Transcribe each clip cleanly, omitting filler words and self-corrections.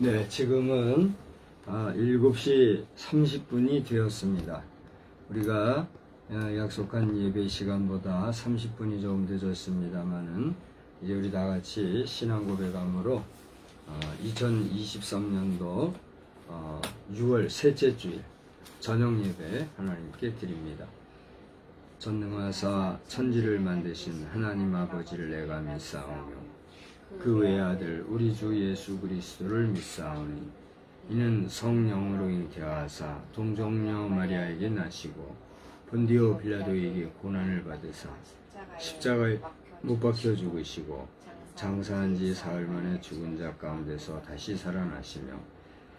네, 지금은 7시 30분이 되었습니다. 우리가 약속한 예배 시간보다 30분이 조금 늦었습니다만은 이제 우리 다 같이 신앙 고백함으로 2023년도 6월 셋째 주일 저녁 예배 하나님께 드립니다. 전능하사 천지를 만드신 하나님 아버지를 내가 믿사오며 그 외아들 우리 주 예수 그리스도를 믿사오니 이는 성령으로 잉태하사 동정녀 마리아에게 나시고 본디오 빌라도에게 고난을 받으사 십자가에 못 박혀 죽으시고 장사한 지 사흘 만에 죽은 자 가운데서 다시 살아나시며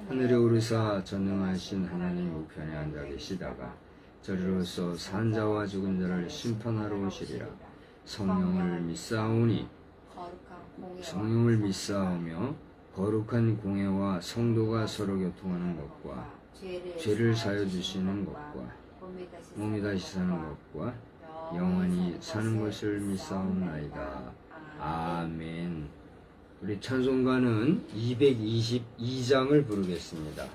하늘에 오르사 전능하신 하나님 우편에 앉아 계시다가 저리로서 산 자와 죽은 자를 심판하러 오시리라. 성령을 믿사오며 거룩한 공회와 성도가 서로 교통하는 것과 죄를 사여 주시는 것과 몸이 다시 사는 것과 영원히 사는 것을 믿사옵나이다. 아멘. 우리 찬송가는 222장을 부르겠습니다.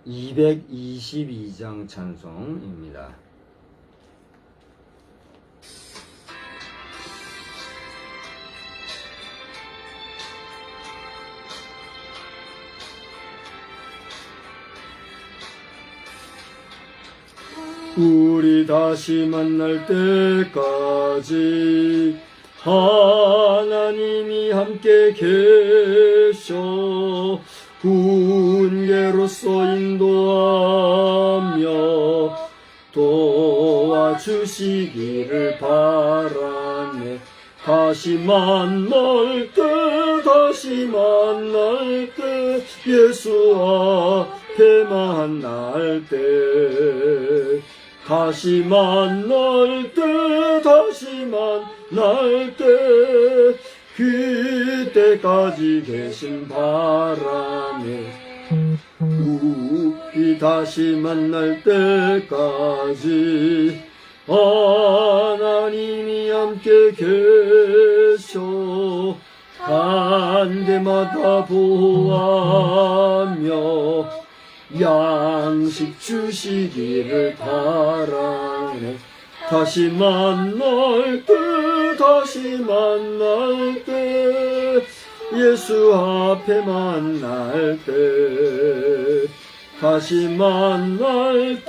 222장 찬송입니다. 우리 다시 만날 때까지 하나님이 함께 계셔 훈계로서 인도하며 도와주시기를 바라네. 다시 만날 때 예수 앞에 만날 때 다시 만날 때 그때까지 계신 바람에 우리 다시 만날 때까지 하나님이 함께 계셔 간 데마다 보호하며 양식 주시기를 바라네. 다시 만날 때 예수 앞에 만날 때 다시 만날 때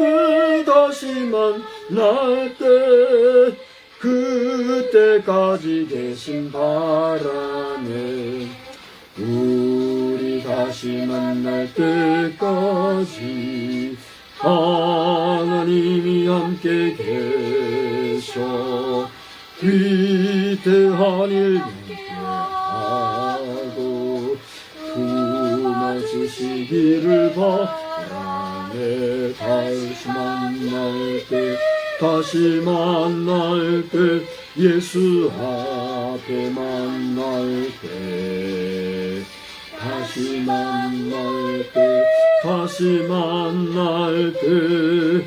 그때까지 계신 바라네. 우리 다시 만날 때까지 하나님이 함께 계셔 위대한 일 하고 품어주시기를 바라네. 다시 만날 때 예수 앞에 만날 때 다시 만날 때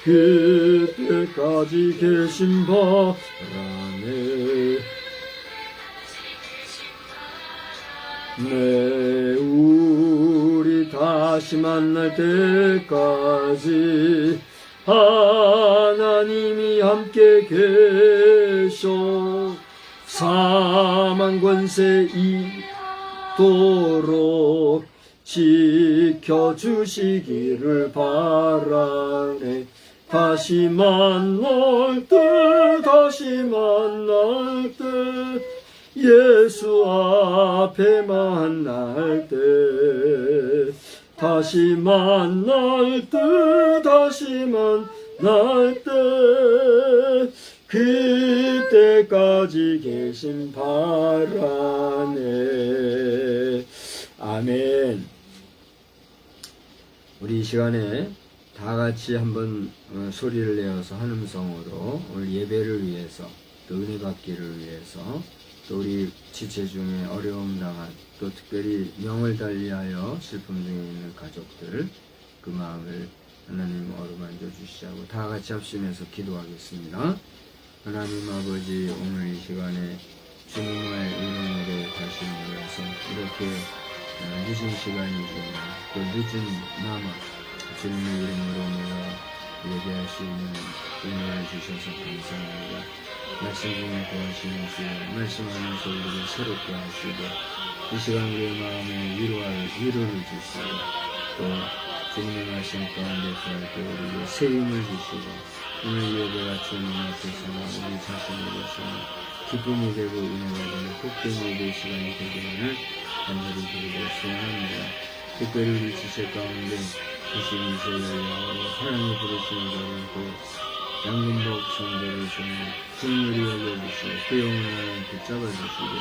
그때까지 계신 바라네. 네, 우리 다시 만날 때까지 하나님이 함께 계셔 사망 권세 이도록 지켜주시기를 바라네. 다시 만날 때 예수 앞에 만날 때 다시 만날 때 그때까지 계신 바라네. 아멘. 우리 이 시간에 다 같이 한번 소리를 내어서 한 음성으로 오늘 예배를 위해서 또 은혜 받기를 위해서 또 우리 지체 중에 어려움 당한 또 특별히 명을 달리하여 슬픔 중에 있는 가족들 그 마음을 하나님 어루만져 주시자고 다 같이 합심해서 기도하겠습니다. 하나님 아버지, 오늘 이 시간에 주님의 이름으로 다시 모여서 이렇게 늦은 시간이지만 또 늦은나마 주님의 이름으로 모여 예배할 수 있는 은혜를 주셔서 감사합니다. 말씀 중에 도와주시는 주여, 말씀하면서 우리를 새롭게 하시고 이 시간 우리의 마음에 위로를 주시고 또 주님의 말씀 가운데 구할 때 우리에게 새 힘을 주시고 오늘 예배가 주님 앞에서 우리 자신에게서 기쁨이 되고 은혜가 되는 복된 예배 시간이 되기를 간절히 기도를 소원합니다. 특별히 우리 지체 가운데 92세 여인으로 하나님이 부르시는 자를 그 양금복 성도를 주님 국률이 열려주시고 그 영혼을 하나님 붙잡아 주시고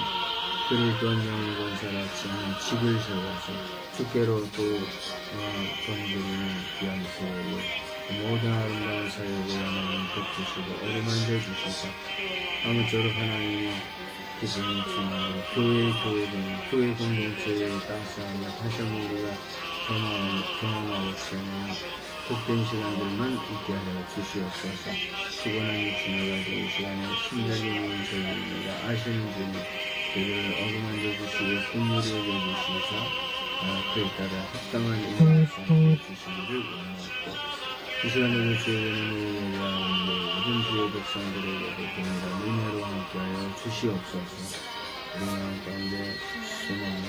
그를 또한 영을 건설하지 않은 집을 세워서 주께로 또 전부리는 귀한 세월로 모든 아름다운 사역을 하나님 덮주시고 어루만져 주시고 아무쪼록 하나님이 기쁨이 충만하고 교회 공동체의 따스함을 다시 한번 우리가 경험하고 있으면 복된 시간들만 있게 하여 주시옵소서. 피곤한 육신을 가지고 이 시간에 심장이 모인 저희입니다. 아시는 주님 그를 어루만져 주시고 국물이 여겨주시사 그에 따라 합당한 인생을 주시기를 원하옵고 이 시간에는 주의 은혜를 예배하는데 모든 주의 백성들에게도 동일한 은혜로 함께하여 주시옵소서. 우리 마음 가운데 소망과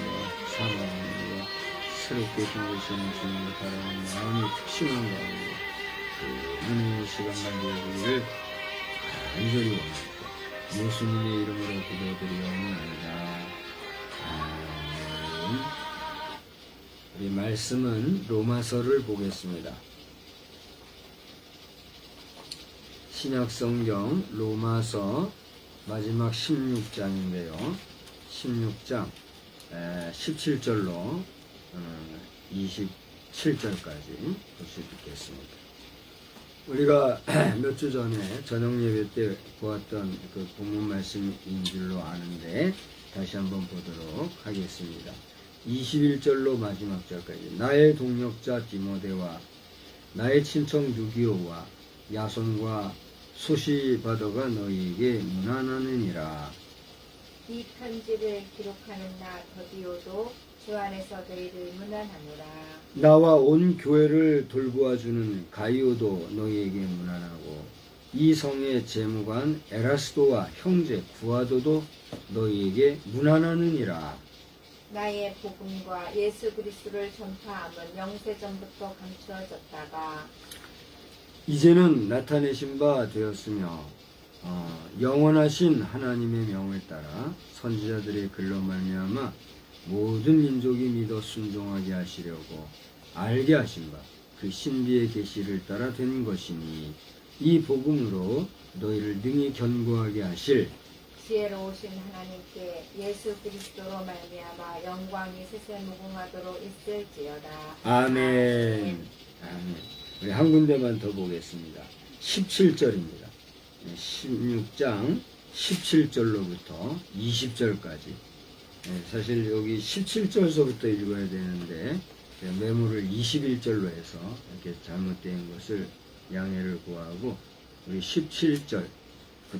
사망과 새롭게 힘드시는 주님을 바라는 마음이 특심한 가운데 그 은혜의 시간 만들기를 간절히 원합니다. 예수님의 이름으로 기도드리옵나이다. 아멘. 우리 말씀은 로마서를 보겠습니다. 신약성경 로마서 마지막 16장인데요. 16장 17절로 27절까지 볼 수 있겠습니다. 우리가 몇 주 전에 저녁 예배 때 보았던 그 본문 말씀인 줄로 아는데 다시 한번 보도록 하겠습니다. 21절로 마지막 절까지 나의 동역자 디모데와 나의 친척 누기오와 야손과 소시바더가 너희에게 문안하느니라. 이 편지를 기록하는 나 더디오도 주 안에서 너희를 문안하노라. 나와 온 교회를 돌보아주는 가이오도 너희에게 문안하고 이 성의 재무관 에라스도와 형제 구아도도 너희에게 문안하느니라. 나의 복음과 예수 그리스도를 전파함은 영세전부터 감추어졌다가 이제는 나타내신 바 되었으며 영원하신 하나님의 명을 따라 선지자들의 글로 말미암아 모든 민족이 믿어 순종하게 하시려고 알게 하신 바 그 신비의 계시를 따라 된 것이니 이 복음으로 너희를 능히 견고하게 하실 지혜로우신 하나님께 예수 그리스도로 말미암아 영광이 세세무궁하도록 있을지어다. 아멘. 아멘. 우리 한 군데만 더 보겠습니다. 17절입니다. 16장 17절로부터 20절까지. 사실 여기 17절서부터 읽어야 되는데 메모를 21절로 해서 이렇게 잘못된 것을 양해를 구하고 우리 17절부터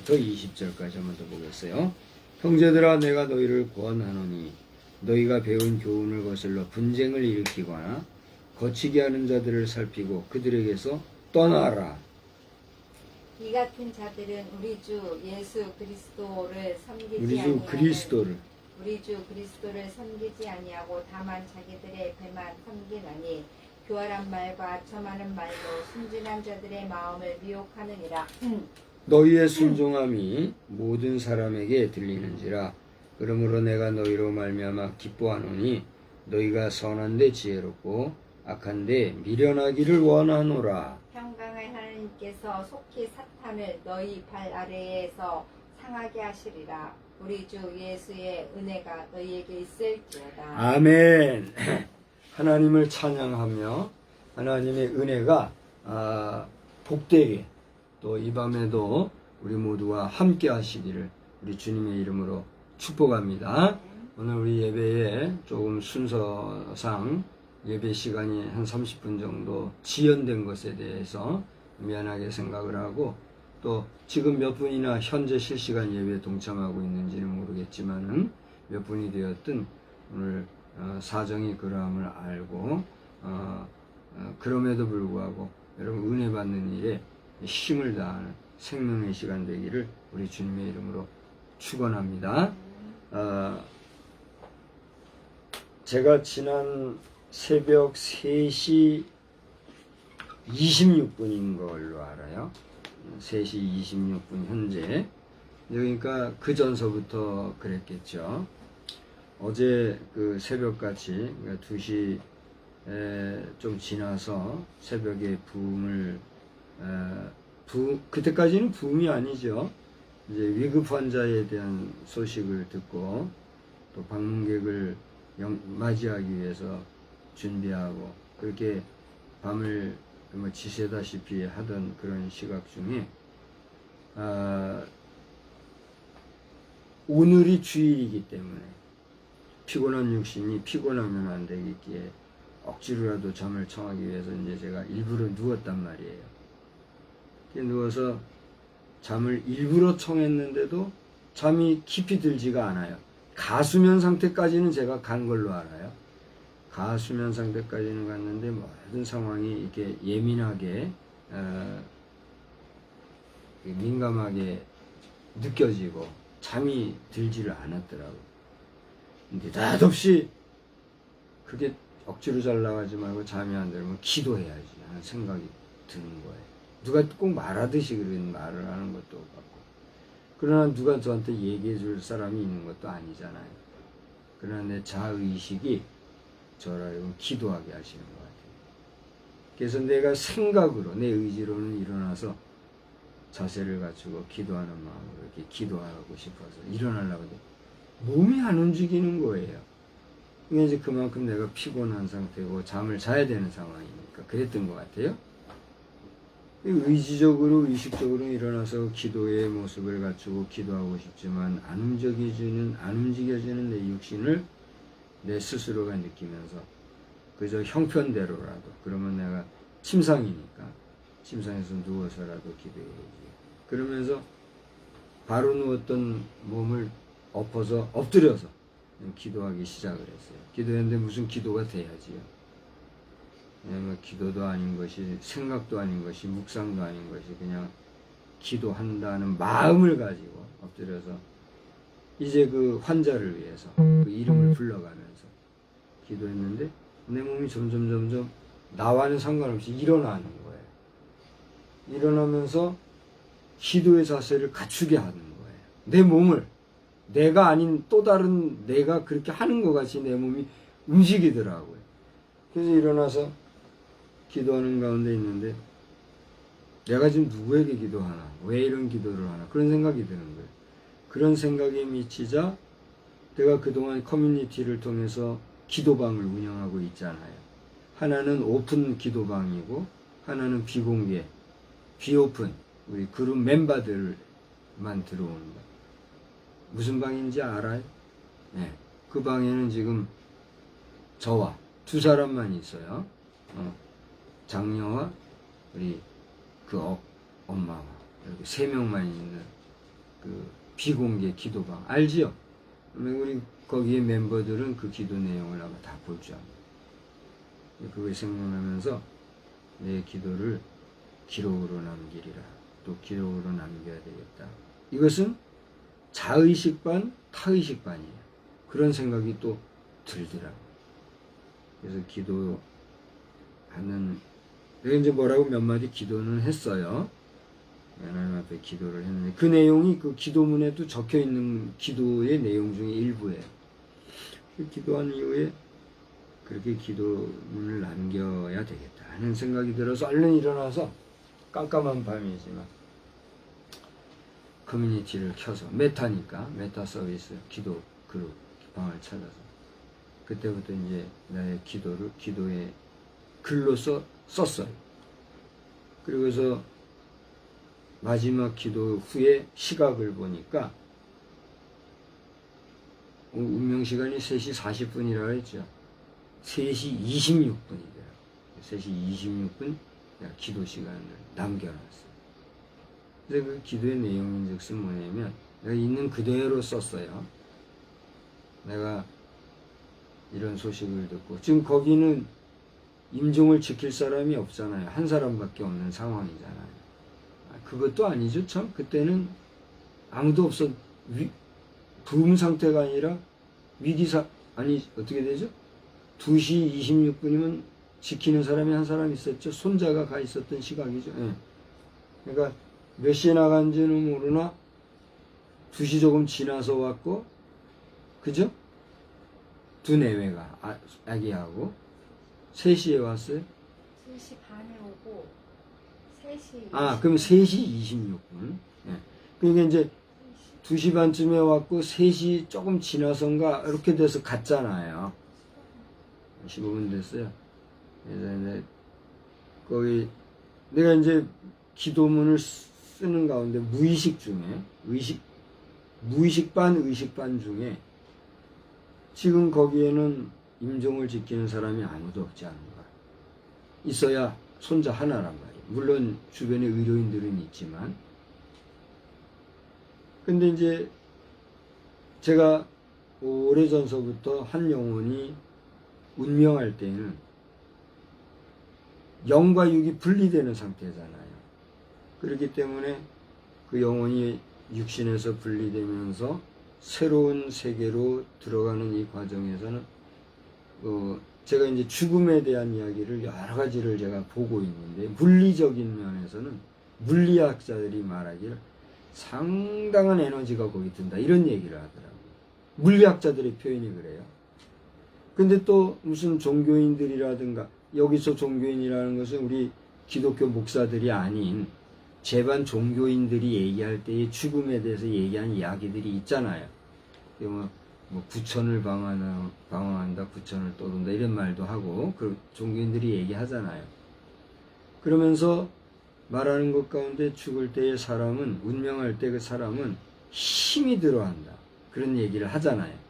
20절까지 한번 더 보겠어요. 형제들아 내가 너희를 권하노니 너희가 배운 교훈을 거슬러 분쟁을 일으키거나 거치게 하는 자들을 살피고 그들에게서 떠나라. 이 같은 자들은 우리 주 예수 그리스도를 섬기지 우리 주 아니하는 그리스도를 우리 주 그리스도를 섬기지 아니하고 다만 자기들의 배만 섬기나니 교활한 말과 점하는 말로 순진한 자들의 마음을 미혹하느니라. 너희의 순종함이 모든 사람에게 들리는지라. 그러므로 내가 너희로 말미암아 기뻐하노니 너희가 선한데 지혜롭고 악한데 미련하기를 원하노라. 평강의 하나님께서 속히 사탄을 너희 발 아래에서 상하게 하시리라. 우리 주 예수의 은혜가 너희에게 있을지어다. 아멘. 하나님을 찬양하며 하나님의 은혜가 복되게 또 이 밤에도 우리 모두와 함께 하시기를 우리 주님의 이름으로 축복합니다. 오늘 우리 예배에 조금 순서상 예배 시간이 한 30분 정도 지연된 것에 대해서 미안하게 생각을 하고 또 지금 몇 분이나 현재 실시간 예배에 동참하고 있는지는 모르겠지만은 몇 분이 되었든 오늘 사정이 그러함을 알고 그럼에도 불구하고 여러분 은혜 받는 일에 힘을 다하는 생명의 시간 되기를 우리 주님의 이름으로 축원합니다. 제가 지난 새벽 3시 26분인 걸로 알아요. 3시 26분 현재. 그러니까 그 전서부터 그랬겠죠. 어제 그 새벽같이 그러니까 2시 좀 지나서 새벽에 부음을 그때까지는 부음이 아니죠. 이제 위급 환자에 대한 소식을 듣고 또 방문객을 맞이하기 위해서 준비하고 그렇게 밤을 지새다시피 하던 그런 시각 중에 오늘이 주일이기 때문에 피곤한 육신이 피곤하면 안 되겠기에 억지로라도 잠을 청하기 위해서 이제 제가 일부러 누웠단 말이에요. 누워서 잠을 일부러 청했는데도 잠이 깊이 들지가 않아요. 가수면 상태까지는 제가 간 걸로 알아요. 가수면 상태까지는 갔는데 모든 상황이 이렇게 예민하게 민감하게 느껴지고 잠이 들지를 않았더라고요. 근데 느닷없이 그게 억지로 잘 나가지 말고 잠이 안 들면 기도해야지 하는 생각이 드는 거예요. 누가 꼭 말하듯이 그런 말을 하는 것도 같고 그러나 누가 저한테 얘기해 줄 사람이 있는 것도 아니잖아요. 그러나 내 자의식이 저를 기도하게 하시는 것 같아요. 그래서 내가 생각으로 내 의지로는 일어나서 자세를 갖추고 기도하는 마음으로 이렇게 기도하고 싶어서 일어나려고 하는데 몸이 안 움직이는 거예요. 이게 이제 그만큼 내가 피곤한 상태고 잠을 자야 되는 상황이니까 그랬던 것 같아요. 의지적으로 의식적으로 일어나서 기도의 모습을 갖추고 기도하고 싶지만 안 움직여지는 내 육신을 내 스스로가 느끼면서 그저 형편대로라도 그러면 내가 침상이니까 침상에서 누워서라도 기도해야지. 그러면서 바로 누웠던 몸을 엎드려서 기도하기 시작을 했어요. 기도했는데 무슨 기도가 돼야지요. 왜냐면 기도도 아닌 것이 생각도 아닌 것이 묵상도 아닌 것이 그냥 기도한다는 마음을 가지고 엎드려서 이제 그 환자를 위해서 그 이름을 불러가면서 기도했는데 내 몸이 점점 나와는 상관없이 일어나는 거예요. 일어나면서 기도의 자세를 갖추게 하는 거예요. 내 몸을 내가 아닌 또 다른 내가 그렇게 하는 것 같이 내 몸이 움직이더라고요. 그래서 일어나서 기도하는 가운데 있는데 내가 지금 누구에게 기도하나? 왜 이런 기도를 하나? 그런 생각이 드는 거예요. 그런 생각에 미치자 내가 그동안 커뮤니티를 통해서 기도방을 운영하고 있잖아요. 하나는 오픈 기도방이고 하나는 비공개, 비오픈, 우리 그룹 멤버들만 들어오는 거. 무슨 방인지 알아요? 네. 그 방에는 지금 저와 두 사람만 있어요. 장녀와 우리 그 엄마와 이렇게 3명만 있는 그 비공개 기도방 알지요? 우리 거기에 멤버들은 그 기도 내용을 아마 다 볼 줄 압니다. 그걸 생각하면서 내 기도를 기록으로 남기리라. 또 기록으로 남겨야 되겠다. 이것은 자의식 반, 타의식 반이에요. 그런 생각이 또 들더라고요. 그래서 기도하는, 내가 이제 뭐라고 몇 마디 기도는 했어요. 하나님 앞에 기도를 했는데 그 내용이 그 기도문에도 적혀 있는 기도의 내용 중에 일부예요. 기도한 이후에 그렇게 기도문을 남겨야 되겠다 하는 생각이 들어서 얼른 일어나서 깜깜한 밤이지만 커뮤니티를 켜서 메타 서비스 기도 그룹 방을 찾아서 그때부터 이제 나의 기도의 글로 썼어요. 그리고서 마지막 기도 후에 시각을 보니까 운명 시간이 3시 40분이라고 했죠. 3시 26분이더라고요. 3시 26분 기도 시간을 남겨놨어요. 그래서 그 기도의 내용인즉슨 뭐냐면 내가 있는 그대로 썼어요. 내가 이런 소식을 듣고 지금 거기는 임종을 지킬 사람이 없잖아요. 한 사람밖에 없는 상황이잖아요. 그것도 아니죠. 참 그때는 아무도 없어. 부흥 상태가 아니라 위기사 아니 어떻게 되죠? 2시 26분이면 지키는 사람이 한 사람 있었죠. 손자가 가 있었던 시각이죠. 예. 그러니까 몇 시에 나간지는 모르나 2시 조금 지나서 왔고, 그죠? 두 내외가 아기하고 3시에 왔어요. 3시 반에 오고 3시 그럼 3시 26분. 예. 그러니까 이제 2시 반쯤에 왔고 3시 조금 지나선가 이렇게 돼서 갔잖아요. 15분 됐어요. 그래서 이제 거기 내가 이제 기도문을 쓰는 가운데 무의식 중에 무의식 반 의식 반 중에 지금 거기에는 임종을 지키는 사람이 아무도 없지 않은가. 있어야 손자 하나란 말이에요. 물론 주변에 의료인들은 있지만. 근데 이제 제가 오래전서부터 한 영혼이 운명할 때는 영과 육이 분리되는 상태잖아요. 그렇기 때문에 그 영혼이 육신에서 분리되면서 새로운 세계로 들어가는 이 과정에서는 제가 이제 죽음에 대한 이야기를 여러 가지를 제가 보고 있는데 물리적인 면에서는 물리학자들이 말하기를 상당한 에너지가 거기 든다 이런 얘기를 하더라고요. 물리학자들의 표현이 그래요. 근데 또 무슨 종교인들이라든가 여기서 종교인이라는 것은 우리 기독교 목사들이 아닌 제반 종교인들이 얘기할 때의 죽음에 대해서 얘기한 이야기들이 있잖아요. 뭐 부천을 방황한다, 부천을 떠돈다 이런 말도 하고 그 종교인들이 얘기하잖아요. 그러면서 말하는 것 가운데 죽을 때의 사람은 운명할 때 그 사람은 힘이 들어간다 그런 얘기를 하잖아요.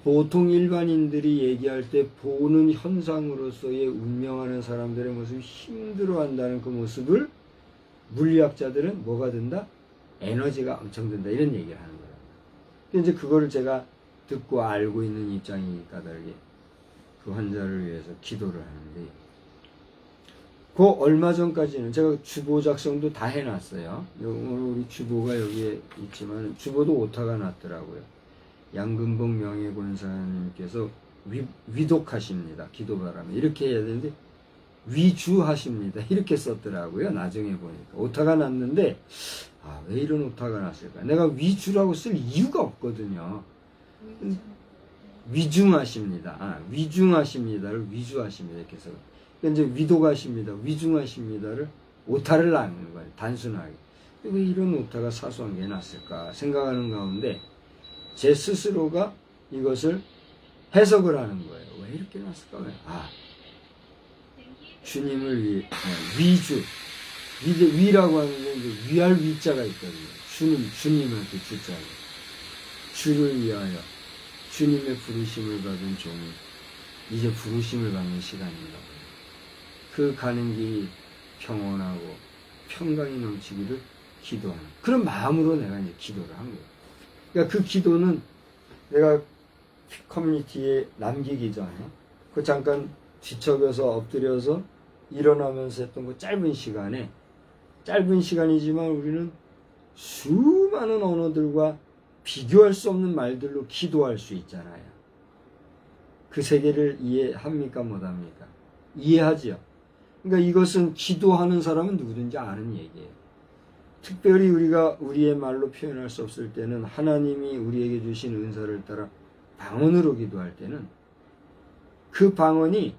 보통 일반인들이 얘기할 때 보는 현상으로서의 운명하는 사람들의 모습이 힘들어한다는 그 모습을 물리학자들은 뭐가 든다? 에너지가 엄청 든다 이런 얘기를 하는 거예요. 이제 그거를 제가 듣고 알고 있는 입장이니까 다르게 그 환자를 위해서 기도를 하는데 그 얼마 전까지는 제가 주보 작성도 다 해놨어요. 오늘 우리 주보가 여기에 있지만 주보도 오타가 났더라고요. 양금복 명예권사님께서 위독하십니다. 기도 바람에 이렇게 해야 되는데 위주하십니다. 이렇게 썼더라고요. 나중에 보니까 오타가 났는데 왜 이런 오타가 났을까? 내가 위주라고 쓸 이유가 없거든요. 위중하십니다. 위중하십니다를 위주하십니다. 이렇게 해서 이제 위독하십니다. 위중하십니다를 오타를 낳는 거예요. 단순하게. 왜 이런 오타가 사소한 게 났을까 생각하는 가운데 제 스스로가 이것을 해석을 하는 거예요. 왜 이렇게 났을까? 주님을 위해 위주 위라고 하는데 이제 위할 위자가 있거든요. 주님한테 주자가 주를 위하여 주님의 부르심을 받은 종이 이제 부르심을 받는 시간인가. 그 가는 길이 평온하고 평강이 넘치기를 기도하는 그런 마음으로 내가 이제 기도를 한 거예요. 그러니까 그 기도는 내가 커뮤니티에 남기기 전에 그 잠깐 뒤척여서 엎드려서 일어나면서 했던 그 짧은 시간이지만 우리는 수많은 언어들과 비교할 수 없는 말들로 기도할 수 있잖아요. 그 세계를 이해합니까? 못합니까? 이해하지요. 그러니까 이것은 기도하는 사람은 누구든지 아는 얘기예요. 특별히 우리가 우리의 말로 표현할 수 없을 때는 하나님이 우리에게 주신 은사를 따라 방언으로 기도할 때는 그 방언이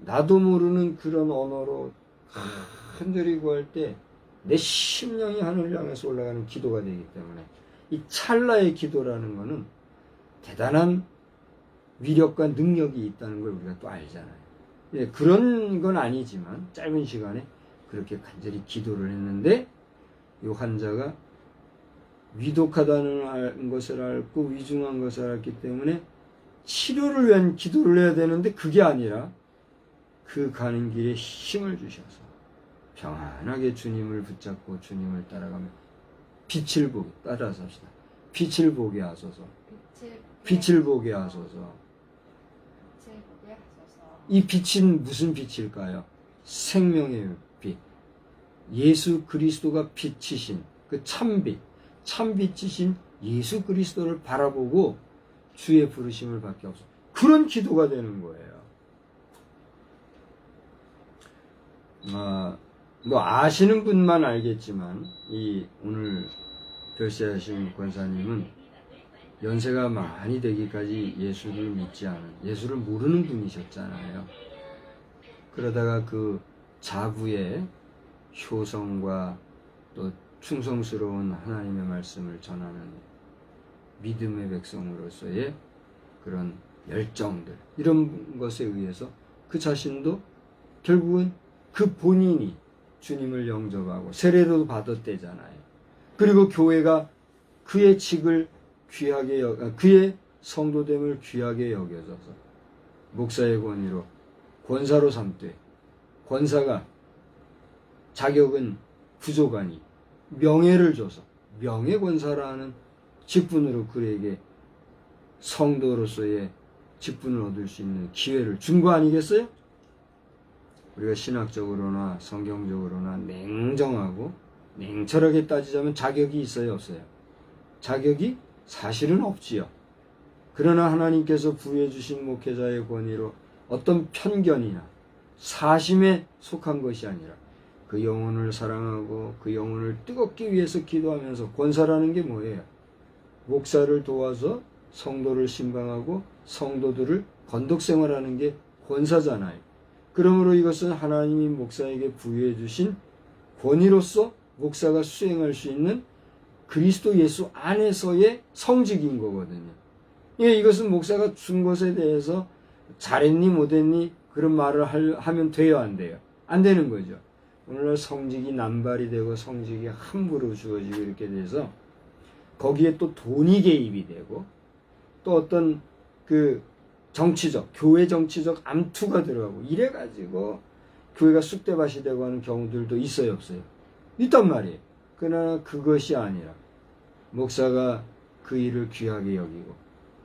나도 모르는 그런 언어로 흔들이 구할 때 내 심령이 하늘을 향해서 올라가는 기도가 되기 때문에 이 찰나의 기도라는 것은 대단한 위력과 능력이 있다는 걸 우리가 또 알잖아요. 그런 건 아니지만 짧은 시간에 그렇게 간절히 기도를 했는데 이 환자가 위독하다는 것을 알고 위중한 것을 알기 때문에 치료를 위한 기도를 해야 되는데 그게 아니라 그 가는 길에 힘을 주셔서 평안하게 주님을 붙잡고 주님을 따라가며 빛을 보게 따라서 합시다. 빛을 보게 하소서. 빛을 보게 하소서. 이 빛은 무슨 빛일까요? 생명의 빛. 예수 그리스도가 빛이신 그 참빛, 참빛이신 예수 그리스도를 바라보고 주의 부르심을 받게 하소서. 그런 기도가 되는 거예요. 뭐 아시는 분만 알겠지만 이 오늘 별세하신 권사님은 연세가 많이 되기까지 예수를 믿지 않은, 예수를 모르는 분이셨잖아요. 그러다가 그 자부의 효성과 또 충성스러운 하나님의 말씀을 전하는 믿음의 백성으로서의 그런 열정들, 이런 것에 의해서 그 자신도 결국은 그 본인이 주님을 영접하고 세례도 받았대잖아요. 그리고 교회가 그의 직을 귀하게 그의 성도됨을 귀하게 여겨져서 목사의 권위로 권사로 삼되, 권사가 자격은 부족하니 명예를 줘서 명예권사라는 직분으로 그에게 성도로서의 직분을 얻을 수 있는 기회를 준 거 아니겠어요? 우리가 신학적으로나 성경적으로나 냉정하고 냉철하게 따지자면 자격이 있어요, 없어요? 자격이 사실은 없지요. 그러나 하나님께서 부여해 주신 목회자의 권위로 어떤 편견이나 사심에 속한 것이 아니라 그 영혼을 사랑하고 그 영혼을 뜨겁게 위해서 기도하면서, 권사라는 게 뭐예요? 목사를 도와서 성도를 신방하고 성도들을 건독생활하는 게 권사잖아요. 그러므로 이것은 하나님이 목사에게 부여해 주신 권위로서 목사가 수행할 수 있는 그리스도 예수 안에서의 성직인 거거든요. 이것은 목사가 준 것에 대해서 잘했니 못했니 그런 말을 하면 돼요, 안 돼요? 안 되는 거죠. 오늘날 성직이 남발이 되고 성직이 함부로 주어지고 이렇게 돼서 거기에 또 돈이 개입이 되고 또 어떤 그 정치적, 교회 정치적 암투가 들어가고 이래가지고 교회가 쑥대밭이 되고 하는 경우들도 있어요, 없어요? 있단 말이에요. 그러나 그것이 아니라 목사가 그 일을 귀하게 여기고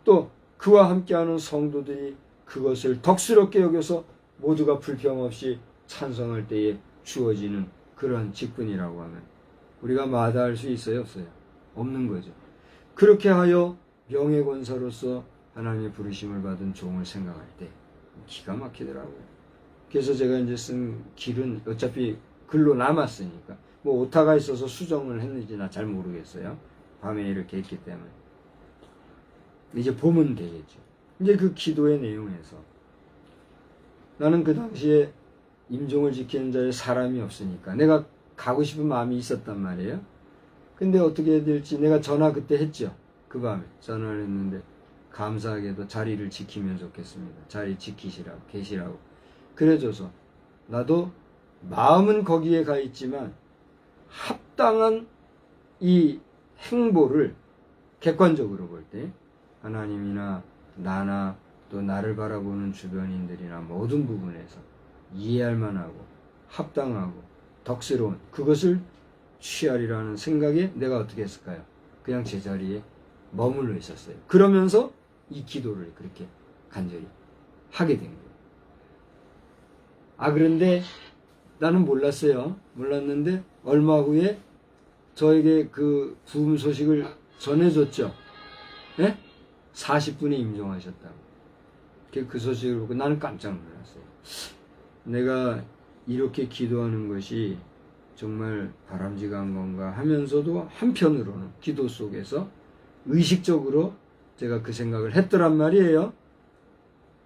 또 그와 함께하는 성도들이 그것을 덕스럽게 여겨서 모두가 불평 없이 찬성할 때에 주어지는 그러한 직분이라고 하면 우리가 마다할 수 있어요, 없어요? 없는 거죠. 그렇게 하여 명예권사로서 하나님의 부르심을 받은 종을 생각할 때 기가 막히더라고요. 그래서 제가 이제 쓴 길은 어차피 글로 남았으니까 뭐 오타가 있어서 수정을 했는지 나 잘 모르겠어요. 밤에 이렇게 했기 때문에 이제 보면 되겠죠. 이제 그 기도의 내용에서 나는 그 당시에 임종을 지키는 자에 사람이 없으니까 내가 가고 싶은 마음이 있었단 말이에요. 근데 어떻게 해야 될지 내가 전화 그때 했죠. 그 밤에 전화를 했는데 감사하게도 자리를 지키면 좋겠습니다. 자리 지키시라고 계시라고 그래줘서 나도 마음은 거기에 가 있지만 합당한 이 행보를 객관적으로 볼 때 하나님이나 나나 또 나를 바라보는 주변인들이나 모든 부분에서 이해할 만하고 합당하고 덕스러운 그것을 취하리라는 생각에 내가 어떻게 했을까요? 그냥 제자리에 머물러 있었어요. 그러면서 이 기도를 그렇게 간절히 하게 된 거예요. 그런데 나는 몰랐어요. 몰랐는데 얼마 후에 저에게 그 부흥 소식을 전해줬죠. 네? 40분에 임종하셨다고. 그 소식을 보고 나는 깜짝 놀랐어요. 내가 이렇게 기도하는 것이 정말 바람직한 건가 하면서도 한편으로는 기도 속에서 의식적으로 제가 그 생각을 했더란 말이에요.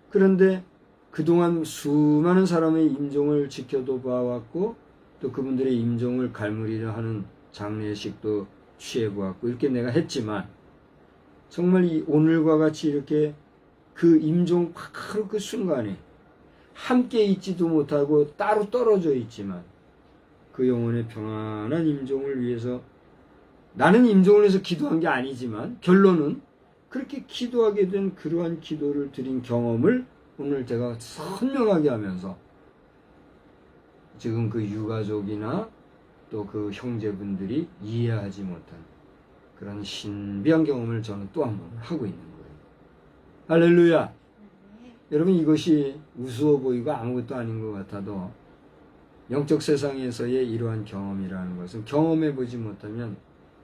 그런데 그동안 수많은 사람의 임종을 지켜도 봐왔고 또 그분들의 임종을 갈무리려 하는 장례식도 취해보았고 이렇게 내가 했지만 정말 이 오늘과 같이 이렇게 그 임종 바로 그 순간에 함께 있지도 못하고 따로 떨어져 있지만 그 영혼의 평안한 임종을 위해서 나는 임종을 위해서 기도한 게 아니지만 결론은 그렇게 기도하게 된 그러한 기도를 드린 경험을 오늘 제가 선명하게 하면서 지금 그 유가족이나 또 그 형제분들이 이해하지 못한 그런 신비한 경험을 저는 또 한 번 하고 있는 거예요. 할렐루야! 여러분, 이것이 우스워 보이고 아무것도 아닌 것 같아도 영적 세상에서의 이러한 경험이라는 것은 경험해 보지 못하면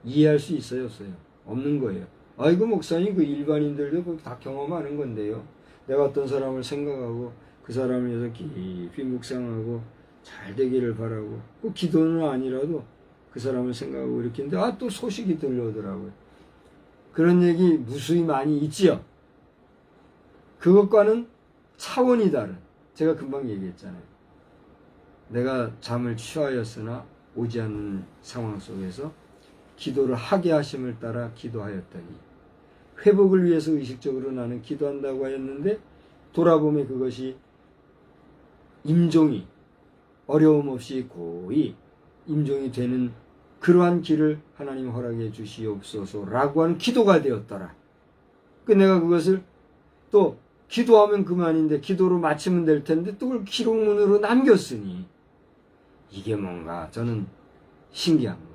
이해할 수 있어요, 없어요? 없는 거예요. 아이고, 목사님, 그 일반인들도 다 경험하는 건데요. 내가 어떤 사람을 생각하고 그 사람을 위해서 깊이 묵상하고 잘 되기를 바라고, 그 기도는 아니라도 그 사람을 생각하고 이렇게 했는데, 또 소식이 들려오더라고요. 그런 얘기 무수히 많이 있지요. 그것과는 차원이 다른, 제가 금방 얘기했잖아요. 내가 잠을 취하였으나 오지 않는 상황 속에서 기도를 하게 하심을 따라 기도하였더니, 회복을 위해서 의식적으로 나는 기도한다고 하였는데, 돌아보면 그것이 임종이 어려움 없이 고이 임종이 되는 그러한 길을 하나님 허락해 주시옵소서라고 하는 기도가 되었더라. 내가 그것을 또 기도하면 그만인데 기도로 마치면 될 텐데 또 그걸 기록문으로 남겼으니 이게 뭔가 저는 신기한 거예요.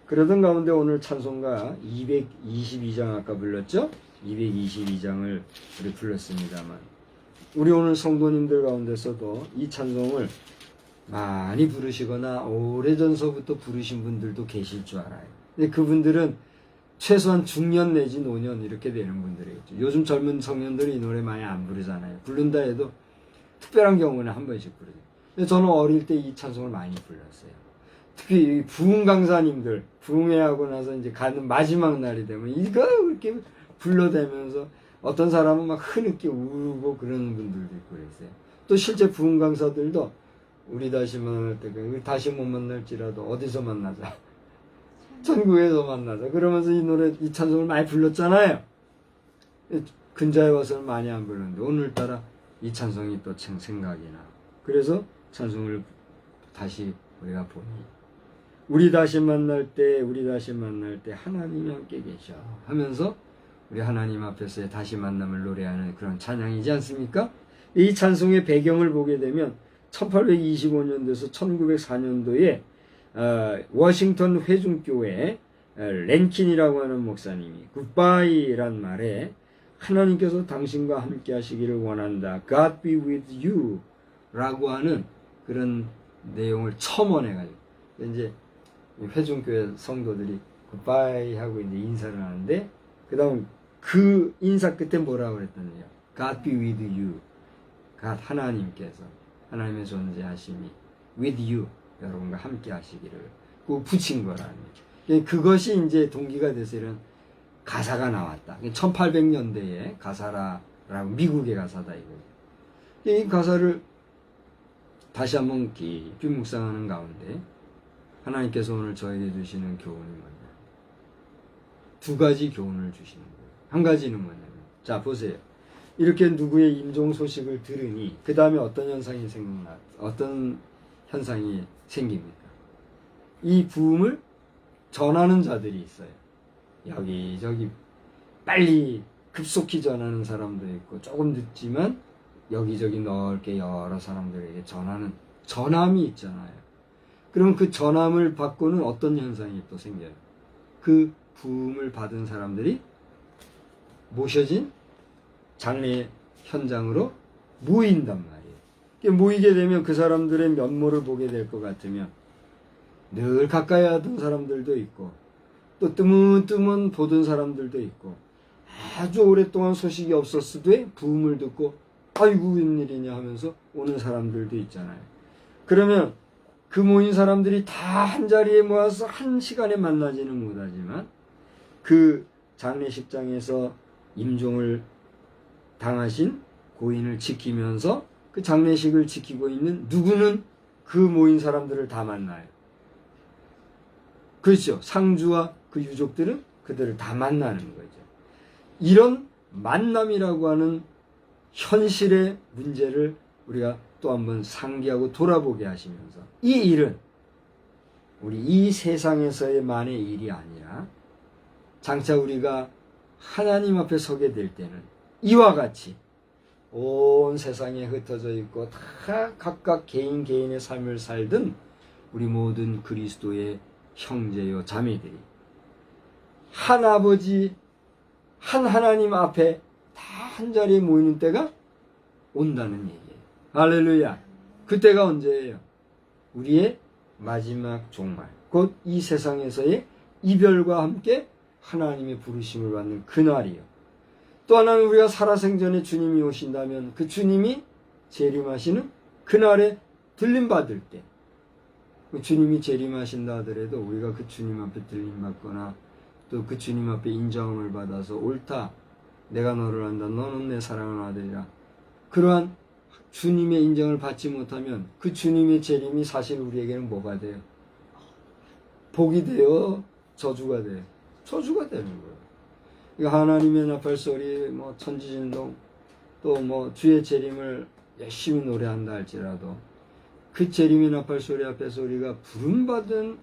그러던 가운데 오늘 찬송가 222장 아까 불렀죠? 222장을 우리 불렀습니다만, 우리 오늘 성도님들 가운데서도 이 찬송을 많이 부르시거나 오래전서부터 부르신 분들도 계실 줄 알아요. 근데 그분들은 최소한 중년 내지 노년 이렇게 되는 분들이겠죠. 요즘 젊은 청년들이 이 노래 많이 안 부르잖아요. 부른다 해도 특별한 경우는 한 번씩 부르죠. 근데 저는 어릴 때 이 찬송을 많이 불렀어요. 특히 부흥 강사님들, 부흥회하고 나서 이제 가는 마지막 날이 되면 이거 이렇게 불러대면서 어떤 사람은 막 흐느끼 울고 그러는 분들도 있고 그랬어요. 또 실제 부흥 강사들도 우리 다시 만날 때, 다시 못 만날지라도 어디서 만나자. 천국에서 만나자. 그러면서 이 노래, 이 찬송을 많이 불렀잖아요. 근자에 와서는 많이 안 불렀는데, 오늘따라 이 찬송이 또 생각이 나. 그래서 찬송을 다시 우리가 보니, 우리 다시 만날 때 하나님이 함께 계셔. 하면서 우리 하나님 앞에서의 다시 만남을 노래하는 그런 찬양이지 않습니까? 이 찬송의 배경을 보게 되면 1825년도에서 1904년도에 워싱턴 회중교회 랭킨이라고 하는 목사님이 굿바이란 말에 하나님께서 당신과 함께 하시기를 원한다. God be with you 라고 하는 그런 내용을 첨언해가지고 이제 회중교회 성도들이 굿바이 하고 이제 인사를 하는데, 그 다음 그 인사 끝에 뭐라고 그랬더니요. God be with you. God 하나님께서, 하나님의 존재하심이 with you, 여러분과 함께 하시기를 그 붙인 거라는 거죠. 그것이 이제 동기가 돼서 이런 가사가 나왔다. 1800년대의 가사라고, 미국의 가사다 이거죠. 이 가사를 다시 한번 깊이 묵상하는 가운데 하나님께서 오늘 저에게 주시는 교훈이 뭐냐? 두 가지 교훈을 주시는 거예요. 한 가지는 뭐냐면, 자 보세요. 이렇게 누구의 임종 소식을 들으니 그 다음에 어떤 현상이 생깁니까? 이 부흥을 전하는 자들이 있어요. 여기저기 빨리 급속히 전하는 사람도 있고, 조금 늦지만 여기저기 넓게 여러 사람들에게 전하는 전함이 있잖아요. 그럼 그 전함을 받고는 어떤 현상이 또 생겨요? 그 부흥을 받은 사람들이 모셔진 장례 현장으로 모인단 말이에요. 모이게 되면 그 사람들의 면모를 보게 될 것 같으면 늘 가까이 하던 사람들도 있고, 또 뜨문뜨문 보던 사람들도 있고, 아주 오랫동안 소식이 없었으되 부흥을 듣고 아이고 웬일이냐 하면서 오는 사람들도 있잖아요. 그러면 그 모인 사람들이 다 한자리에 모아서 한 시간에 만나지는 못하지만 그 장례식장에서 임종을 당하신 고인을 지키면서 그 장례식을 지키고 있는 누구는 그 모인 사람들을 다 만나요. 그렇죠. 상주와 그 유족들은 그들을 다 만나는 거죠. 이런 만남이라고 하는 현실의 문제를 우리가 또 한번 상기하고 돌아보게 하시면서, 이 일은 우리 이 세상에서의만의 일이 아니라 장차 우리가 하나님 앞에 서게 될 때는 이와 같이 온 세상에 흩어져 있고 다 각각 개인의 삶을 살던 우리 모든 그리스도의 형제요 자매들이 한 아버지 한 하나님 앞에 다 한자리에 모이는 때가 온다는 얘기예요. 할렐루야. 그때가 언제예요? 우리의 마지막 종말, 곧 이 세상에서의 이별과 함께 하나님의 부르심을 받는 그날이요. 또 하나는 우리가 살아생전에 주님이 오신다면 그 주님이 재림하시는 그날에 들림받을 때, 주님이 재림하신다 하더라도 우리가 그 주님 앞에 들림받거나 또 그 주님 앞에 인정을 받아서 옳다, 내가 너를 안다, 너는 내 사랑하는 아들이라, 그러한 주님의 인정을 받지 못하면 그 주님의 재림이 사실 우리에게는 뭐가 돼요? 복이 돼요? 저주가 돼요? 저주가 되는 거예요. 하나님의 나팔소리, 천지진동, 또 주의 재림을 열심히 노래한다 할지라도 그 재림의 나팔소리 앞에서 우리가 부름받은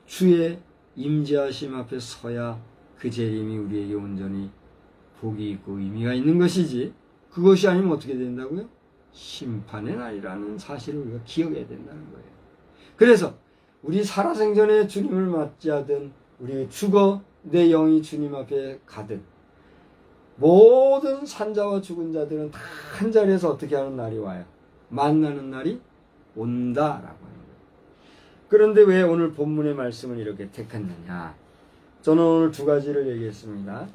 주의 임재하심 앞에 서야 그 재림이 우리에게 온전히 복이 있고 의미가 있는 것이지, 그것이 아니면 어떻게 된다고요? 심판의 날이라는 사실을 우리가 기억해야 된다는 거예요. 그래서 우리 살아생전에 주님을 맞이하든 우리 죽어 내 영이 주님 앞에 가든 모든 산자와 죽은 자들은 다 한자리에서 어떻게 하는 날이 와요? 만나는 날이 온다라고 하는 거예요. 그런데 왜 오늘 본문의 말씀을 이렇게 택했느냐? 저는 오늘 두 가지를 얘기했습니다.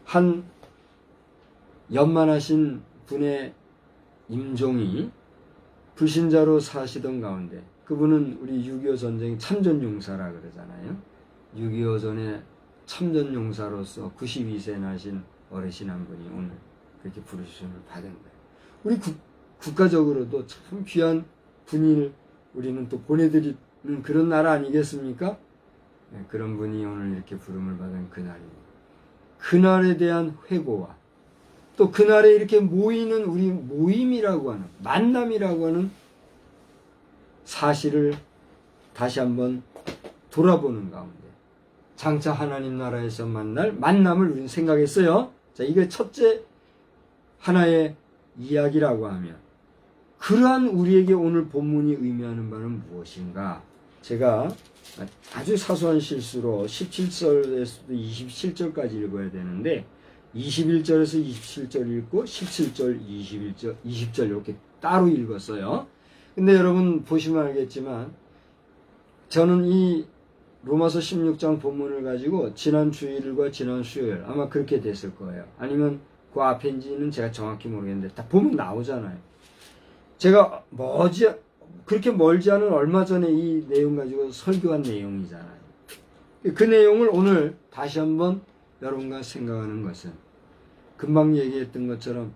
한 연만하신 분의 임종이 불신자로 사시던 가운데, 그분은 우리 6.25 전쟁 참전용사라 그러잖아요. 6.25 전에 참전용사로서 92세 나신 어르신 한 분이 오늘 그렇게 부르심을 받은 거예요. 우리 국가적으로도 참 귀한 분을 우리는 또 보내드리는 그런 나라 아니겠습니까? 네, 그런 분이 오늘 이렇게 부름을 받은 그날입니다. 그날에 대한 회고와 또 그날에 이렇게 모이는 우리 모임이라고 하는, 만남이라고 하는 사실을 다시 한번 돌아보는 가운데 장차 하나님 나라에서 만날 만남을 우리는 생각했어요. 자, 이게 첫째 하나의 이야기라고 하면, 그러한 우리에게 오늘 본문이 의미하는 바는 무엇인가? 제가 아주 사소한 실수로 17절에서도 27절까지 읽어야 되는데 21절에서 27절 읽고 17절, 21절, 20절 이렇게 따로 읽었어요. 근데 여러분 보시면 알겠지만 저는 이 로마서 16장 본문을 가지고 지난 주일과 지난 수요일 아마 그렇게 됐을 거예요. 아니면 그 앞인지는 제가 정확히 모르겠는데 다 보면 나오잖아요. 제가 그렇게 멀지 않은 얼마 전에 이 내용 가지고 설교한 내용이잖아요. 그 내용을 오늘 다시 한번 여러분과 생각하는 것은, 금방 얘기했던 것처럼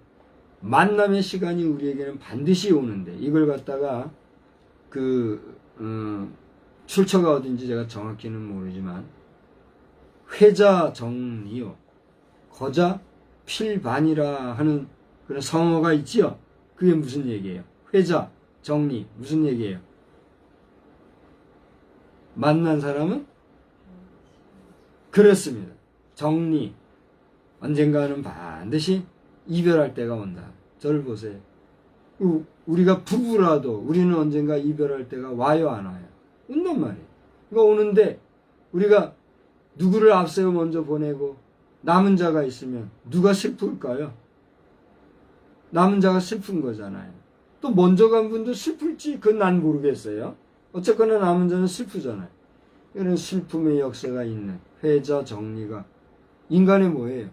만남의 시간이 우리에게는 반드시 오는데, 이걸 갖다가 출처가 어딘지 제가 정확히는 모르지만 회자 정리요, 거자 필반이라 하는 그런 성어가 있지요. 그게 무슨 얘기예요? 회자 정리 무슨 얘기예요? 만난 사람은 그렇습니다. 정리, 언젠가는 반드시 이별할 때가 온다. 저를 보세요. 우리가 부부라도 우리는 언젠가 이별할 때가 와요, 안 와요? 온단 말이에요. 그러니까 오는데 우리가 누구를 앞세워 먼저 보내고 남은 자가 있으면 누가 슬플까요? 남은 자가 슬픈 거잖아요. 또 먼저 간 분도 슬플지 그건 난 모르겠어요. 어쨌거나 남은 자는 슬프잖아요. 이런 슬픔의 역사가 있는 회자 정리가 인간의 뭐예요?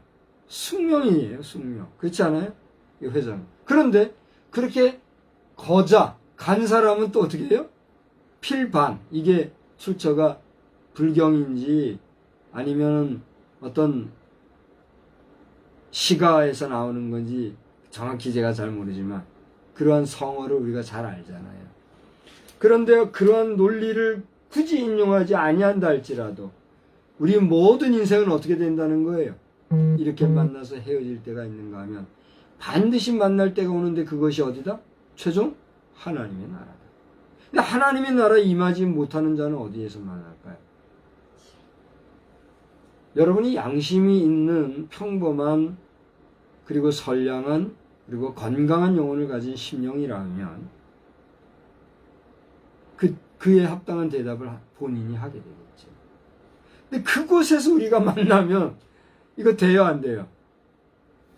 숙명이에요, 숙명. 그렇지 않아요? 이 회자는. 그런데 그렇게 간 사람은 또 어떻게 해요? 필반. 이게 출처가 불경인지 아니면 어떤 시가에서 나오는 건지 정확히 제가 잘 모르지만 그러한 성어를 우리가 잘 알잖아요. 그런데 그러한 논리를 굳이 인용하지 아니한다 할지라도 우리 모든 인생은 어떻게 된다는 거예요? 이렇게 만나서 헤어질 때가 있는가 하면 반드시 만날 때가 오는데, 그것이 어디다? 최종 하나님의 나라다. 근데 하나님의 나라에 임하지 못하는 자는 어디에서 만날까요? 여러분이 양심이 있는 평범한 그리고 선량한 그리고 건강한 영혼을 가진 심령이라면 그에 합당한 대답을 본인이 하게 되겠죠. 근데 그곳에서 우리가 만나면 이거 돼요, 안 돼요?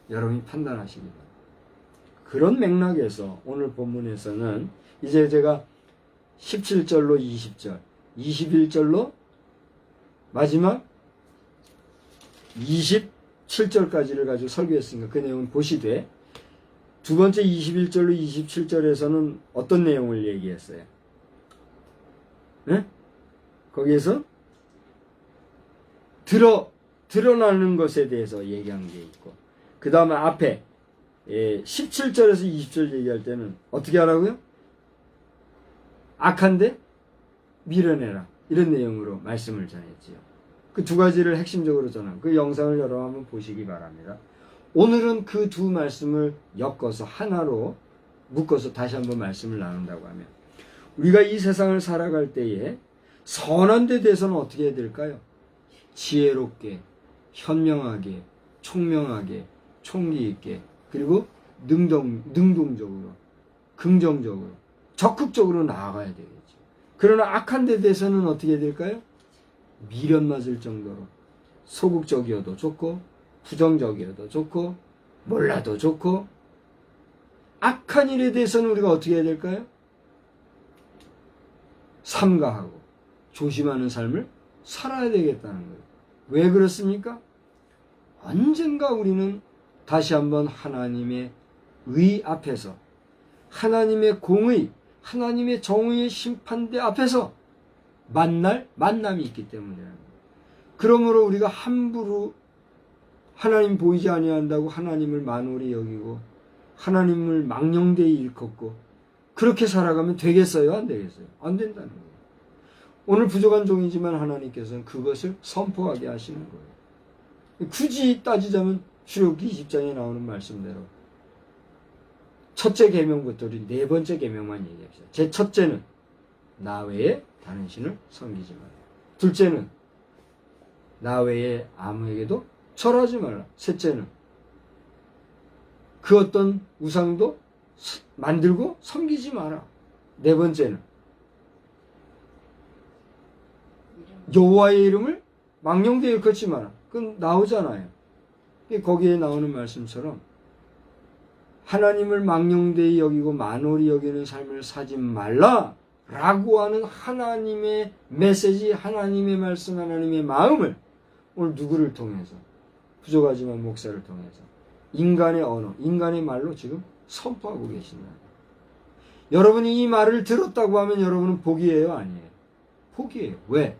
여러분이 판단하시기 바랍니다. 그런 맥락에서 오늘 본문에서는 이제 제가 17절로 20절, 21절로 마지막 27절까지를 가지고 설교했으니까 그 내용은 보시되, 두 번째 21절로 27절에서는 어떤 내용을 얘기했어요? 네? 거기에서 드러나는 것에 대해서 얘기한 게 있고, 그 다음에 앞에 17절에서 20절 얘기할 때는 어떻게 하라고요? 악한데 밀어내라, 이런 내용으로 말씀을 전했지요. 그 두 가지를 핵심적으로 전한 그 영상을 여러분 한번 보시기 바랍니다. 오늘은 그 두 말씀을 엮어서 하나로 묶어서 다시 한번 말씀을 나눈다고 하면, 우리가 이 세상을 살아갈 때에 선한 데 대해서는 어떻게 해야 될까요? 지혜롭게, 현명하게, 총명하게, 총기 있게, 그리고 능동적으로, 긍정적으로, 적극적으로 나아가야 되겠죠. 그러나 악한 데 대해서는 어떻게 해야 될까요? 미련 맞을 정도로 소극적이어도 좋고, 부정적이어도 좋고, 몰라도 좋고, 악한 일에 대해서는 우리가 어떻게 해야 될까요? 삼가하고 조심하는 삶을 살아야 되겠다는 거예요. 왜 그렇습니까? 언젠가 우리는 다시 한번 하나님의 의 앞에서, 하나님의 공의, 하나님의 정의의 심판대 앞에서 만날 만남이 있기 때문이라는 거예요. 그러므로 우리가 함부로 하나님 보이지 아니한다고 하나님을 만홀히 여기고 하나님을 망령되이 일컫고 그렇게 살아가면 되겠어요? 안 되겠어요? 안 된다는 거예요. 오늘 부족한 종이지만 하나님께서는 그것을 선포하게 하시는 거예요. 굳이 따지자면 출애굽기 20장에 나오는 말씀대로 첫째 계명부터 우리 네 번째 계명만 얘기합시다. 제 첫째는 나 외에 다른 신을 섬기지 말라. 둘째는 나 외에 아무에게도 절하지 말라. 셋째는 그 어떤 우상도 만들고 섬기지 마라. 네 번째는 여호와의 이름을 망령되이 일컫지 마라. 그건 나오잖아요. 거기에 나오는 말씀처럼 하나님을 망령되이 여기고 만홀히 여기는 삶을 사지 말라 라고 하는 하나님의 메시지, 하나님의 말씀, 하나님의 마음을 오늘 누구를 통해서, 부족하지만 목사를 통해서 인간의 언어, 인간의 말로 지금 선포하고 계신다. 여러분이 이 말을 들었다고 하면 여러분은 복이에요, 아니에요? 복이에요. 왜?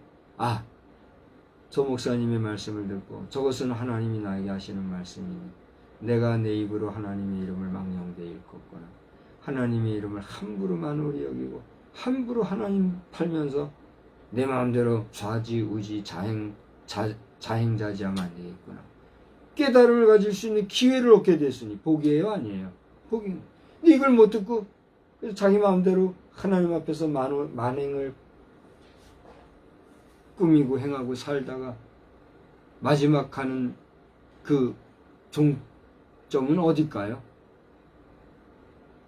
저 목사님의 말씀을 듣고 저것은 하나님이 나에게 하시는 말씀이니 내가 내 입으로 하나님의 이름을 망령되이 일컫거나 하나님의 이름을 함부로 만홀히 여기고 함부로 하나님 팔면서 내 마음대로 좌지우지 자행자지하면 안 되겠구나. 깨달음을 가질 수 있는 기회를 얻게 됐으니 복이에요, 아니에요? 복이에요. 근데 이걸 못 듣고 자기 마음대로 하나님 앞에서 만행을 꾸미고 행하고 살다가 마지막 가는 그 종점은 어딜까요?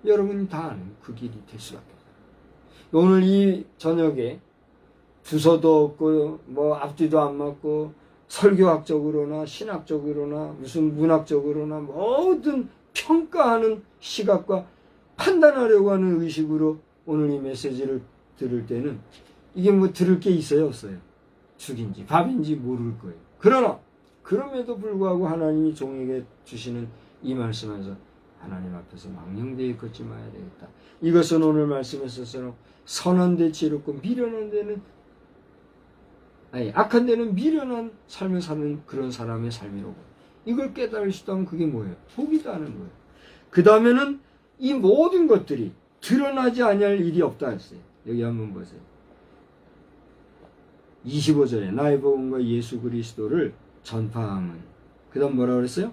여러분이 다 아는 그 길이 될 수밖에 없어요. 오늘 이 저녁에 주소도 없고 뭐 앞뒤도 안 맞고 설교학적으로나 신학적으로나 무슨 문학적으로나 모든 평가하는 시각과 판단하려고 하는 의식으로 오늘 이 메시지를 들을 때는 이게 뭐 들을 게 있어요, 없어요? 죽인지 밥인지 모를 거예요. 그러나 그럼에도 불구하고 하나님이 종에게 주시는 이 말씀에서 하나님 앞에서 망령되이 걷지 마야 되겠다. 이것은 오늘 말씀에서처럼 선한 데 지혜롭고 미련한 데는 악한 데는 미련한 삶을 사는 그런 사람의 삶이라고. 이걸 깨달을 수 있다면 그게 뭐예요? 복이다는 거예요. 그 다음에는 이 모든 것들이 드러나지 아니할 일이 없다 했어요. 여기 한번 보세요. 25절에 나의 복음과 예수 그리스도를 전파함은, 그 다음 뭐라고 그랬어요?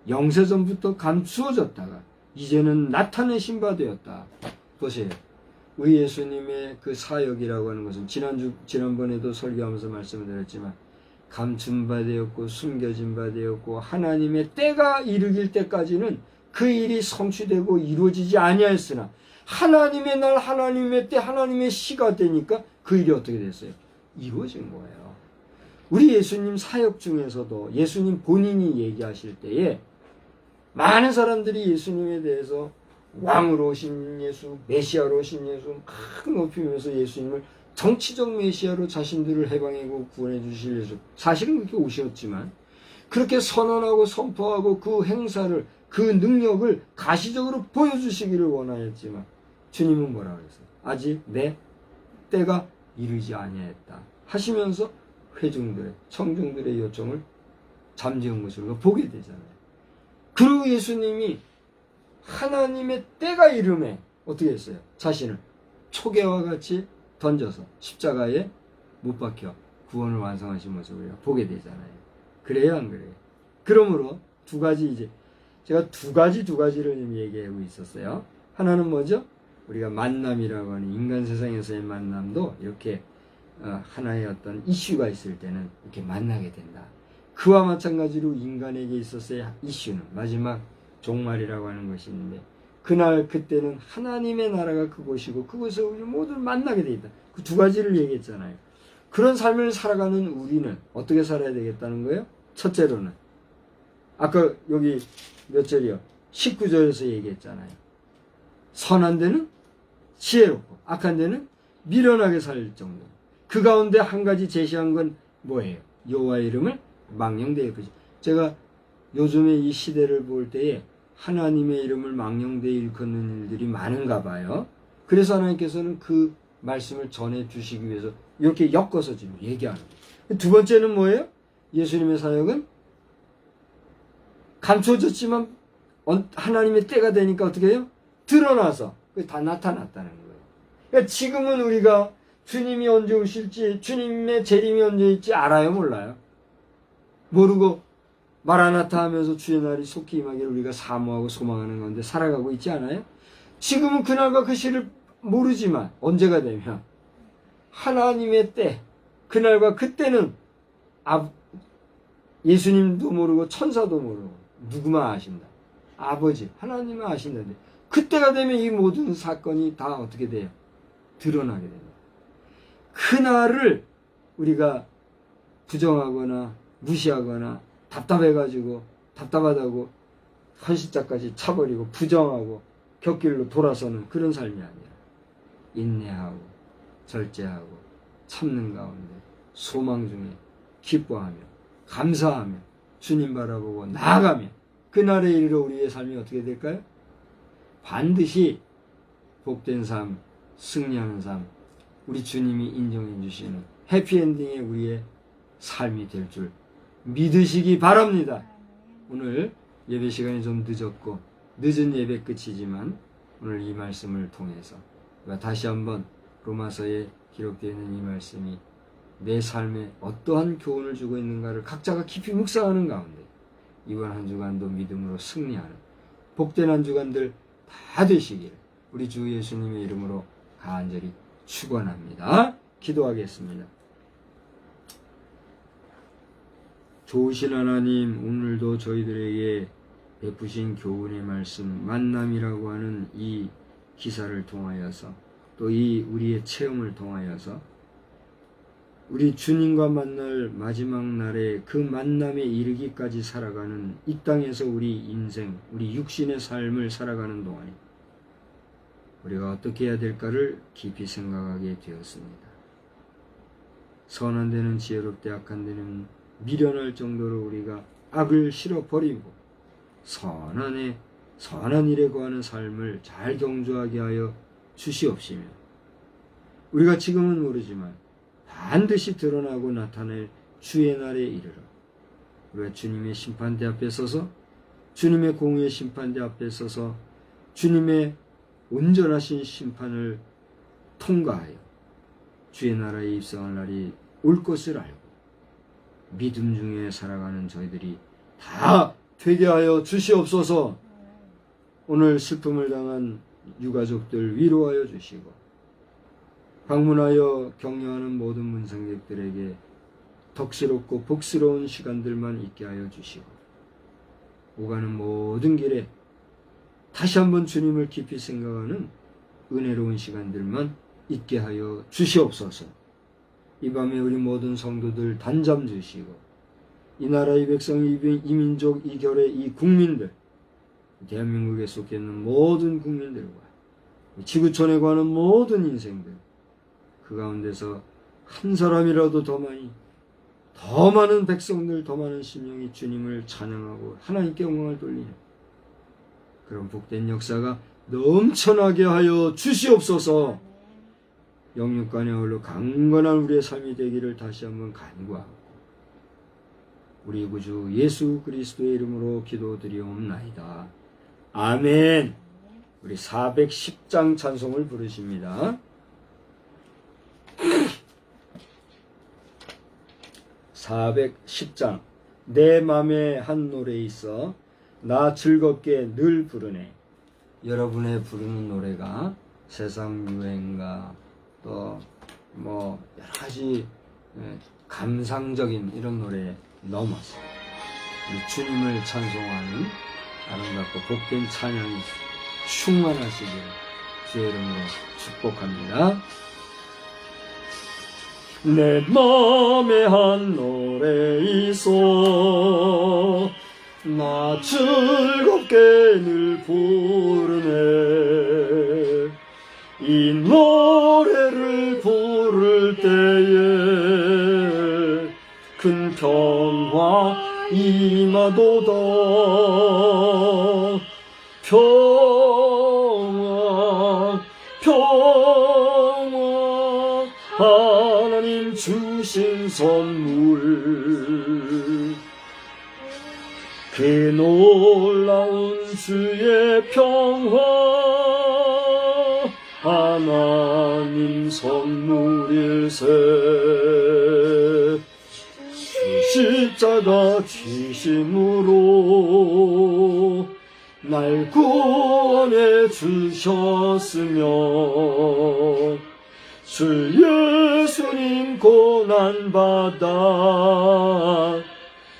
영세전부터 감추어졌다가 이제는 나타내신 바 되었다. 보세요. 우리 예수님의 그 사역이라고 하는 것은 지난번에도 설교하면서 말씀을 드렸지만 감춘 바 되었고 숨겨진 바 되었고 하나님의 때가 이르길 때까지는 그 일이 성취되고 이루어지지 아니하였으나 하나님의 날, 하나님의 때, 하나님의 시가 되니까 그 일이 어떻게 됐어요? 이루어진 거예요. 우리 예수님 사역 중에서도 예수님 본인이 얘기하실 때에 많은 사람들이 예수님에 대해서 왕으로 오신 예수, 메시아로 오신 예수 막 높이면서 예수님을 정치적 메시아로 자신들을 해방하고 구원해 주실 예수, 사실은 그렇게 오셨지만 그렇게 선언하고 선포하고 그 행사를, 그 능력을 가시적으로 보여주시기를 원하였지만 주님은 뭐라 그랬어요? 아직 내 때가 이르지 아니하였다 하시면서 회중들의, 청중들의 요청을 잠재운 것을 우리가 보게 되잖아요. 그리고 예수님이 하나님의 때가 이름에 어떻게 했어요? 자신을 초계와 같이 던져서 십자가에 못 박혀 구원을 완성하신 모습을 우리가 보게 되잖아요. 그래요, 안 그래요? 그러므로 두 가지, 이제 제가 두 가지를 얘기하고 있었어요. 하나는 뭐죠? 우리가 만남이라고 하는 인간 세상에서의 만남도 이렇게 하나의 어떤 이슈가 있을 때는 이렇게 만나게 된다. 그와 마찬가지로 인간에게 있어서의 이슈는 마지막 종말이라고 하는 것이 있는데, 그날 그때는 하나님의 나라가 그곳이고 그곳에 우리 모두 만나게 돼 있다. 그 두 가지를 얘기했잖아요. 그런 삶을 살아가는 우리는 어떻게 살아야 되겠다는 거예요? 첫째로는 아까 여기 몇 절이요? 19절에서 얘기했잖아요. 선한 데는 지혜롭고 악한 데는 미련하게 살 정도. 그 가운데 한 가지 제시한 건 뭐예요? 여호와의 이름을 망령되이 일컫지. 제가 요즘에 이 시대를 볼 때에 하나님의 이름을 망령되이 일컫는 일들이 많은가 봐요. 그래서 하나님께서는 그 말씀을 전해주시기 위해서 이렇게 엮어서 지금 얘기하는 거예요. 두 번째는 뭐예요? 예수님의 사역은 감춰졌지만 하나님의 때가 되니까 어떻게 해요? 드러나서 다 나타났다는 거예요. 그러니까 지금은 우리가 주님이 언제 오실지, 주님의 재림이 언제 있지 알아요? 몰라요? 모르고 마라나타 하면서 주의 날이 속히 임하기를 우리가 사모하고 소망하는 건데 살아가고 있지 않아요? 지금은 그날과 그 시를 모르지만 언제가 되면 하나님의 때, 그날과 그때는 예수님도 모르고 천사도 모르고 누구만 아신다. 아버지 하나님은 아신다는데 그때가 되면 이 모든 사건이 다 어떻게 돼요? 드러나게 됩니다. 그날을 우리가 부정하거나 무시하거나 답답해가지고 답답하다고 헌신자까지 차버리고 부정하고 곁길로 돌아서는 그런 삶이 아니라 인내하고 절제하고 참는 가운데 소망 중에 기뻐하며 감사하며 주님 바라보고 나아가며 그날에 이르러 우리의 삶이 어떻게 될까요? 반드시 복된 삶, 승리하는 삶, 우리 주님이 인정해 주시는 해피엔딩의 우리의 삶이 될 줄 믿으시기 바랍니다. 오늘 예배 시간이 좀 늦었고 늦은 예배 끝이지만 오늘 이 말씀을 통해서 다시 한번 로마서에 기록되어 있는 이 말씀이 내 삶에 어떠한 교훈을 주고 있는가를 각자가 깊이 묵상하는 가운데 이번 한 주간도 믿음으로 승리하는 복된 한 주간들 다 되시길 우리 주 예수님의 이름으로 간절히 축원합니다. 기도하겠습니다. 좋으신 하나님, 오늘도 저희들에게 베푸신 교훈의 말씀, 만남이라고 하는 이 기사를 통하여서 또 이 우리의 체험을 통하여서 우리 주님과 만날 마지막 날에 그 만남에 이르기까지 살아가는 이 땅에서 우리 인생, 우리 육신의 삶을 살아가는 동안에 우리가 어떻게 해야 될까를 깊이 생각하게 되었습니다. 선한 데는 지혜롭되 악한 데는 미련할 정도로 우리가 악을 실어버리고 선한 일에 거하는 삶을 잘 경주하게 하여 주시옵시며 우리가 지금은 모르지만 반드시 드러나고 나타낼 주의 날에 이르러 우리가 주님의 심판대 앞에 서서 주님의 공의의 심판대 앞에 서서 주님의 온전하신 심판을 통과하여 주의 나라에 입성할 날이 올 것을 알고 믿음 중에 살아가는 저희들이 다 되게 하여 주시옵소서. 오늘 슬픔을 당한 유가족들 위로하여 주시고 방문하여 격려하는 모든 문상객들에게 덕스럽고 복스러운 시간들만 있게 하여 주시고 오가는 모든 길에 다시 한번 주님을 깊이 생각하는 은혜로운 시간들만 있게 하여 주시옵소서. 이 밤에 우리 모든 성도들 단잠 주시고 이 나라, 이 백성, 이 민족, 이 결의 이 국민들, 대한민국에 속해 있는 모든 국민들과 지구촌에 관한 모든 인생들, 그 가운데서 한 사람이라도 더 많은 백성들, 더 많은 심령이 주님을 찬양하고 하나님께 영광을 돌리는 그런 복된 역사가 넘쳐나게 하여 주시옵소서. 영육간에 어울려 강건한 우리의 삶이 되기를 다시 한번 간구하고 우리 구주 예수 그리스도의 이름으로 기도드리옵나이다. 아멘. 우리 410장 찬송을 부르십니다. 410장. 내 맘에 한 노래 있어 나 즐겁게 늘 부르네. 여러분의 부르는 노래가 세상 유행가 또 뭐 여러 가지 감상적인 이런 노래에 넘어서 우리 주님을 찬송하는 아름답고 복된 찬양이 충만하시기를 주의 이름으로 축복합니다. 내 맘에 한 노래 있어 나 즐겁게 늘 부르네. 이 노래를 부를 때에 큰 평화 임하도다. 평화 평화 하나님 주신 선물 그 놀라운 주의 평화 하나님 선물일세. 십자가 지심으로 날 구원해 주셨으며 주 예수님 고난받아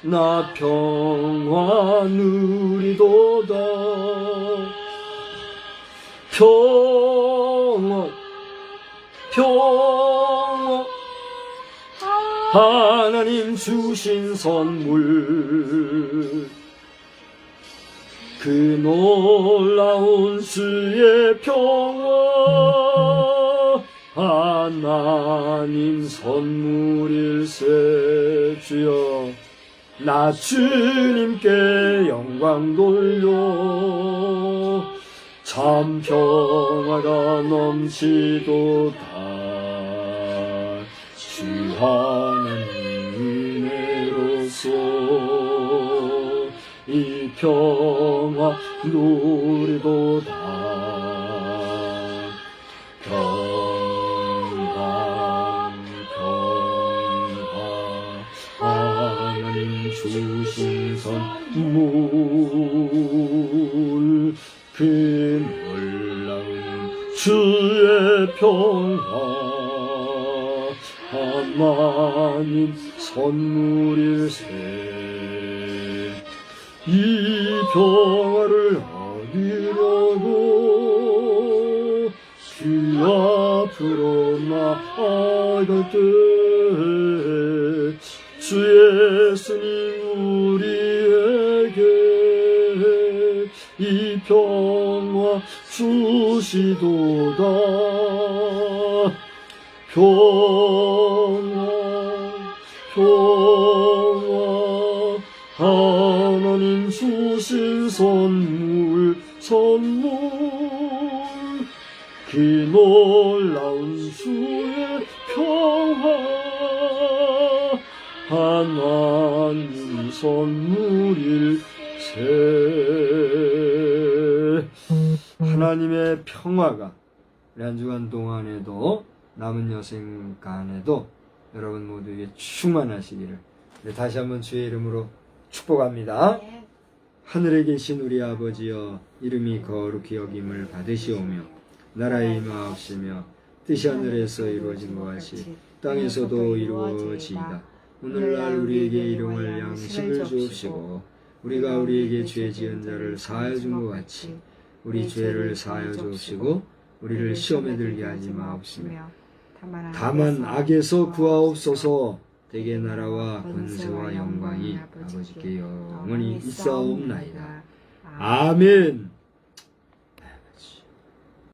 나 평화 누리도다. 평화 평화 하나님 주신 선물 그 놀라운 주의 평화 하나님 선물일세. 주여 나 주님께 영광 돌려 참 평화가 넘치도다. 주 하나님 은혜로서 이 평화 누리도다. 평화 평화 하나님 주신 선물 그 놀라운 주의 평화 하나님 선물일세. 이 평화를 얻으려고 주 앞으로 나아갈 때 주 예수님 우리에게 이 평화 주시도다. 평화 평화 하나님 주신 선물 그 놀라운 주의 평화 하나님 선물일세. 하나님의 평화가 우리 한 주간 동안에도 남은 여생간에도 여러분 모두에게 충만하시기를 다시 한번 주의 이름으로 축복합니다. 하늘에 계신 우리 아버지여 이름이 거룩히 여김을 받으시오며 나라의 임하옵시며 뜻이 하늘에서 이루어진 것 같이 땅에서도 이루어지이다. 오늘날 우리에게 일용할 양식을 주옵시고 우리가 우리에게 죄 지은 자를 사하여 준 것 같이 우리 죄를 사하여 주옵시고 우리를 시험에 들게 하지 마옵시며 다만 악에서 구하옵소서. 대개 나라와 권세와 영광이 아버지께 영원히 있사옵나이다. 아멘.